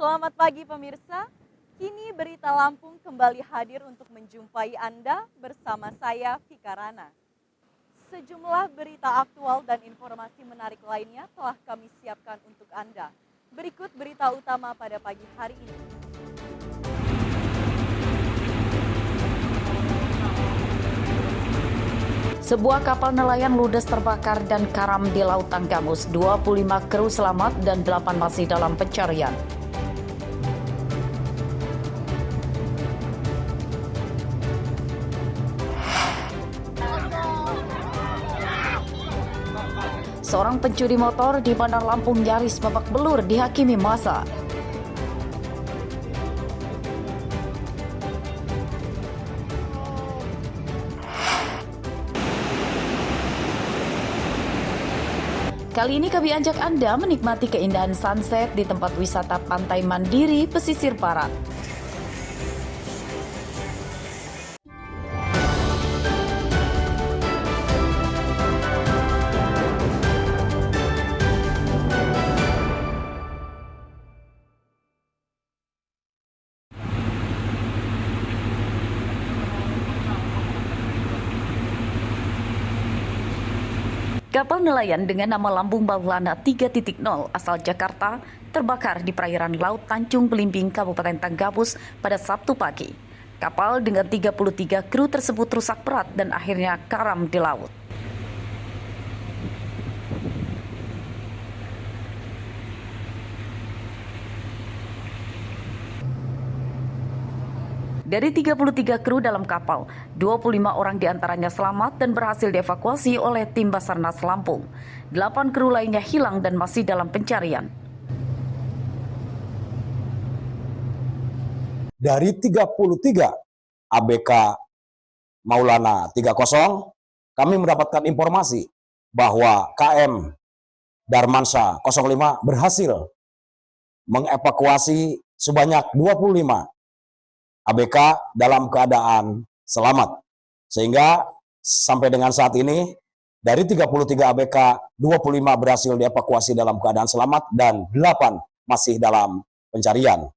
Selamat pagi pemirsa, kini Berita Lampung kembali hadir untuk menjumpai Anda bersama saya Vika Rana. Sejumlah berita aktual dan informasi menarik lainnya telah kami siapkan untuk Anda. Berikut berita utama pada pagi hari ini. Sebuah kapal nelayan ludes terbakar dan karam di Laut Tanggamus. 25 kru selamat dan 8 masih dalam pencarian. Seorang pencuri motor di Bandar Lampung nyaris babak belur dihakimi massa. Kali ini kami ajak Anda menikmati keindahan sunset di tempat wisata Pantai Mandiri, Pesisir Barat. Kapal nelayan dengan nama Lambung Maulana 3.0 asal Jakarta terbakar di perairan Laut Tanjung Belimbing, Kabupaten Tanggamus pada Sabtu pagi. Kapal dengan 33 kru tersebut rusak berat dan akhirnya karam di laut. Dari 33 kru dalam kapal, 25 orang diantaranya selamat dan berhasil dievakuasi oleh tim Basarnas Lampung. 8 kru lainnya hilang dan masih dalam pencarian. Dari 33 ABK Maulana 30, kami mendapatkan informasi bahwa KM Darmansa 05 berhasil mengevakuasi sebanyak 25 ABK dalam keadaan selamat. Sehingga sampai dengan saat ini dari 33 ABK, 25 berhasil dievakuasi dalam keadaan selamat dan 8 masih dalam pencarian.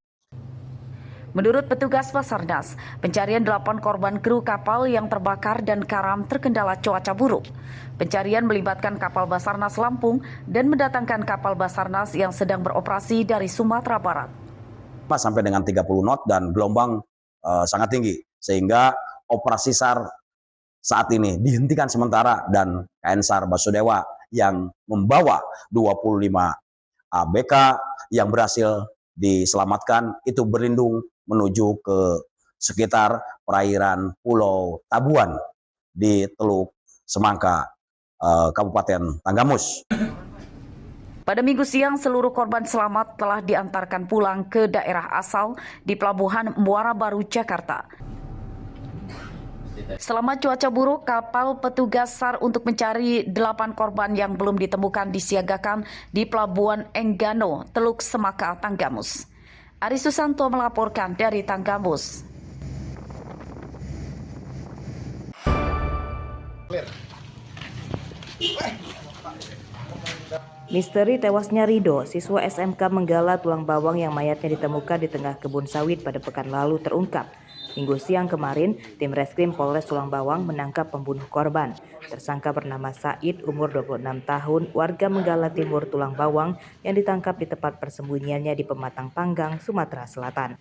Menurut petugas Basarnas, pencarian 8 korban kru kapal yang terbakar dan karam terkendala cuaca buruk. Pencarian melibatkan kapal Basarnas Lampung dan mendatangkan kapal Basarnas yang sedang beroperasi dari Sumatera Barat. Sampai dengan 30 knot dan gelombang sangat tinggi, sehingga operasi SAR saat ini dihentikan sementara dan KN SAR Basudewa yang membawa 25 ABK yang berhasil diselamatkan itu berlindung menuju ke sekitar perairan Pulau Tabuan di Teluk Semangka, Kabupaten Tanggamus. Pada Minggu siang, seluruh korban selamat telah diantarkan pulang ke daerah asal di Pelabuhan Muara Baru, Jakarta. Selama cuaca buruk, kapal petugas SAR untuk mencari 8 korban yang belum ditemukan disiagakan di Pelabuhan Enggano, Teluk Semangka, Tanggamus. Ari Susanto melaporkan dari Tanggamus. Misteri tewasnya Rido, siswa SMK Menggala Tulang Bawang yang mayatnya ditemukan di tengah kebun sawit pada pekan lalu terungkap. Minggu siang kemarin, tim Reskrim Polres Tulang Bawang menangkap pembunuh korban. Tersangka bernama Said, umur 26 tahun, warga Menggala Timur Tulang Bawang yang ditangkap di tempat persembunyiannya di Pematang Panggang, Sumatera Selatan.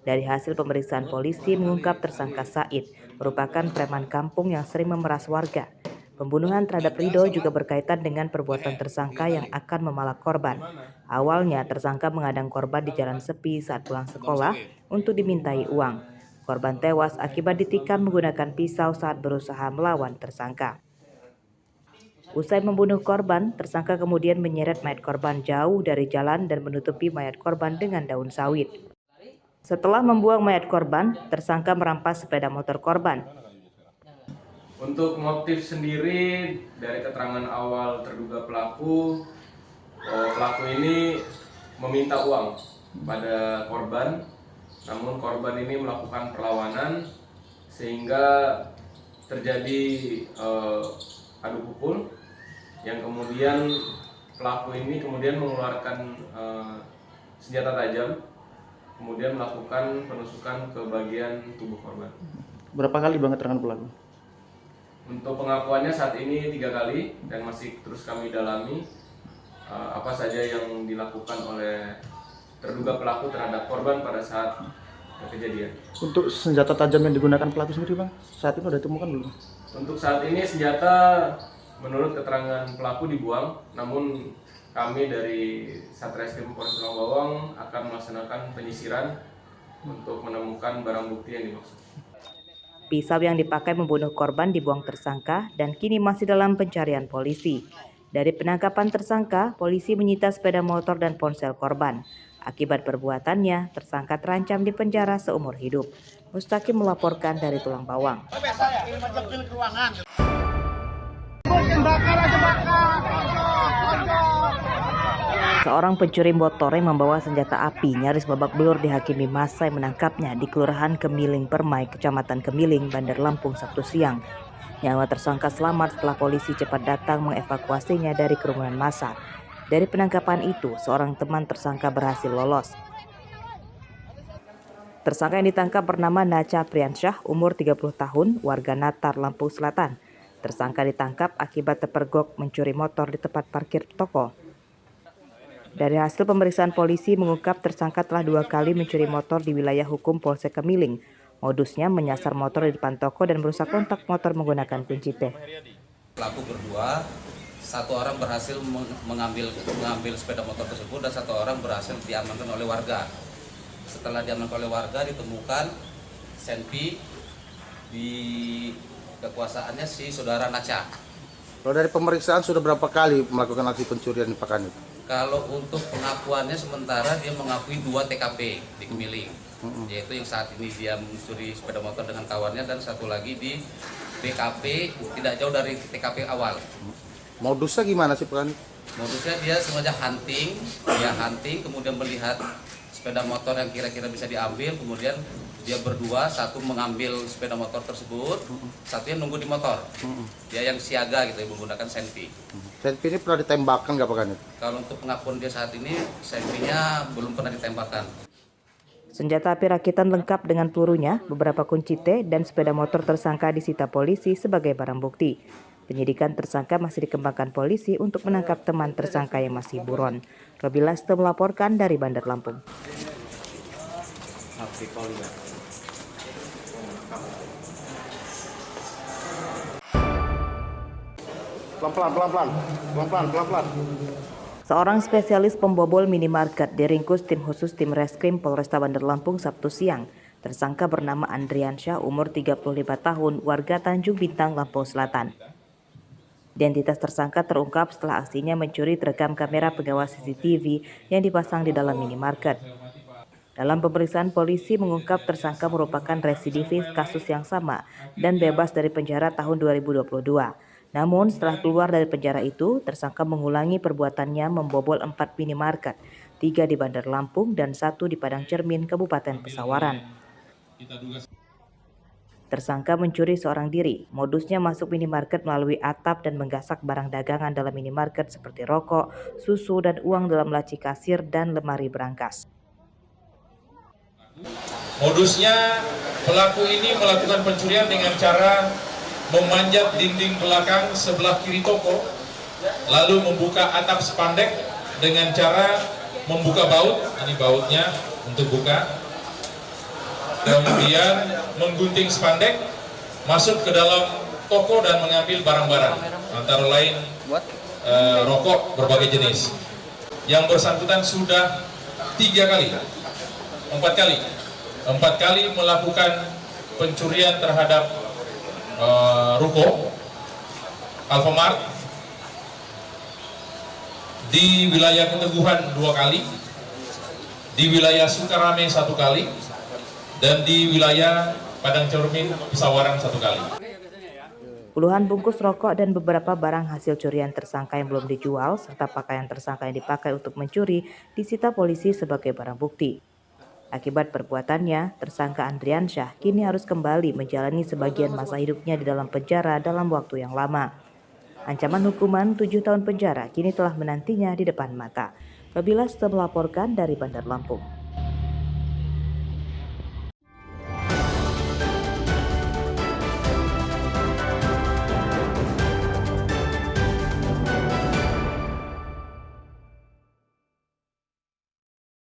Dari hasil pemeriksaan polisi mengungkap tersangka Said merupakan preman kampung yang sering memeras warga. Pembunuhan terhadap Rido juga berkaitan dengan perbuatan tersangka yang akan memalak korban. Awalnya tersangka mengadang korban di jalan sepi saat pulang sekolah untuk dimintai uang. Korban tewas akibat ditikam menggunakan pisau saat berusaha melawan tersangka. Usai membunuh korban, tersangka kemudian menyeret mayat korban jauh dari jalan dan menutupi mayat korban dengan daun sawit. Setelah membuang mayat korban, tersangka merampas sepeda motor korban. Untuk motif sendiri, dari keterangan awal terduga pelaku ini meminta uang pada korban, namun korban ini melakukan perlawanan sehingga terjadi adu pukul, yang kemudian pelaku ini kemudian mengeluarkan senjata tajam, kemudian melakukan penusukan ke bagian tubuh korban. Berapa kali Bang keterangan pelaku? Untuk pengakuannya saat ini 3 kali dan masih terus kami dalami apa saja yang dilakukan oleh terduga pelaku terhadap korban pada saat kejadian. Untuk senjata tajam yang digunakan pelaku sendiri Bang, saat ini sudah ditemukan belum? Untuk saat ini senjata menurut keterangan pelaku dibuang, namun kami dari Satreskrim Polres Tulang Bawang akan melaksanakan penyisiran untuk menemukan barang bukti yang dimaksud. Pisau yang dipakai membunuh korban dibuang tersangka dan kini masih dalam pencarian polisi. Dari penangkapan tersangka, polisi menyita sepeda motor dan ponsel korban. Akibat perbuatannya, tersangka terancam di penjara seumur hidup. Mustaqim melaporkan dari Tulang Bawang. Seorang pencuri motor yang membawa senjata api nyaris babak belur dihakimi massa yang menangkapnya di Kelurahan Kemiling Permai, Kecamatan Kemiling, Bandar Lampung, Sabtu siang. Nyawa tersangka selamat setelah polisi cepat datang mengevakuasinya dari kerumunan massa. Dari penangkapan itu, seorang teman tersangka berhasil lolos. Tersangka yang ditangkap bernama Naca Priansyah, umur 30 tahun, warga Natar, Lampung Selatan. Tersangka ditangkap akibat terpergok mencuri motor di tempat parkir toko. Dari hasil pemeriksaan polisi mengungkap tersangka telah 2 kali mencuri motor di wilayah hukum Polsek Kemiling. Modusnya menyasar motor di depan toko dan merusak kontak motor menggunakan kunci T. Pelaku berdua, satu orang berhasil mengambil sepeda motor tersebut dan satu orang berhasil diamankan oleh warga. Setelah diamankan oleh warga ditemukan senpi di kekuasaannya si saudara Naca. Kalau dari pemeriksaan sudah berapa kali melakukan aksi pencurian di Pekan itu? Kalau untuk pengakuannya sementara dia mengakui 2 TKP di Kemiling, yaitu yang saat ini dia mencuri sepeda motor dengan kawannya dan satu lagi di BKP tidak jauh dari TKP awal. Modusnya gimana sih Pekan? Modusnya dia sengaja hunting, kemudian melihat sepeda motor yang kira-kira bisa diambil, kemudian dia berdua, satu mengambil sepeda motor tersebut, satunya nunggu di motor. Dia yang siaga gitu, menggunakan senpi. Senpi ini pernah ditembakkan nggak Pekan itu? Kalau untuk pengakuan dia saat ini, senpinya belum pernah ditembakkan. Senjata api rakitan lengkap dengan pelurunya, beberapa kunci T, dan sepeda motor tersangka disita polisi sebagai barang bukti. Penyidikan tersangka masih dikembangkan polisi untuk menangkap teman tersangka yang masih buron. Robi Laste melaporkan dari Bandar Lampung. Pelan-pelan. Seorang spesialis pembobol minimarket diringkus tim khusus tim Reskrim Polresta Bandar Lampung Sabtu siang. Tersangka bernama Andriansyah, umur 35 tahun, warga Tanjung Bintang, Lampung Selatan. Identitas tersangka terungkap setelah aksinya mencuri terekam kamera pengawas CCTV yang dipasang di dalam minimarket. Dalam pemeriksaan, polisi mengungkap tersangka merupakan residivis kasus yang sama dan bebas dari penjara tahun 2022. Namun setelah keluar dari penjara itu, tersangka mengulangi perbuatannya membobol 4 minimarket, 3 di Bandar Lampung dan 1 di Padang Cermin, Kabupaten Pesawaran. Tersangka mencuri seorang diri. Modusnya masuk minimarket melalui atap dan menggasak barang dagangan dalam minimarket seperti rokok, susu, dan uang dalam laci kasir dan lemari berangkas. Modusnya pelaku ini melakukan pencurian dengan cara memanjat dinding belakang sebelah kiri toko, lalu membuka atap spandek dengan cara membuka baut, ini bautnya untuk buka, kemudian menggunting spandek, masuk ke dalam toko dan mengambil barang-barang, antara lain rokok berbagai jenis. Yang bersangkutan sudah 4 kali melakukan pencurian terhadap ruko Alfamart di wilayah Keteguhan 2 kali, di wilayah Sukarame 1 kali, dan di wilayah Padang Cermin Pesawaran 1 kali. Puluhan bungkus rokok dan beberapa barang hasil curian tersangka yang belum dijual serta pakaian tersangka yang dipakai untuk mencuri disita polisi sebagai barang bukti. Akibat perbuatannya, tersangka Andriansyah kini harus kembali menjalani sebagian masa hidupnya di dalam penjara dalam waktu yang lama. Ancaman hukuman 7 tahun penjara kini telah menantinya di depan mata. Fabila sudah melaporkan dari Bandar Lampung.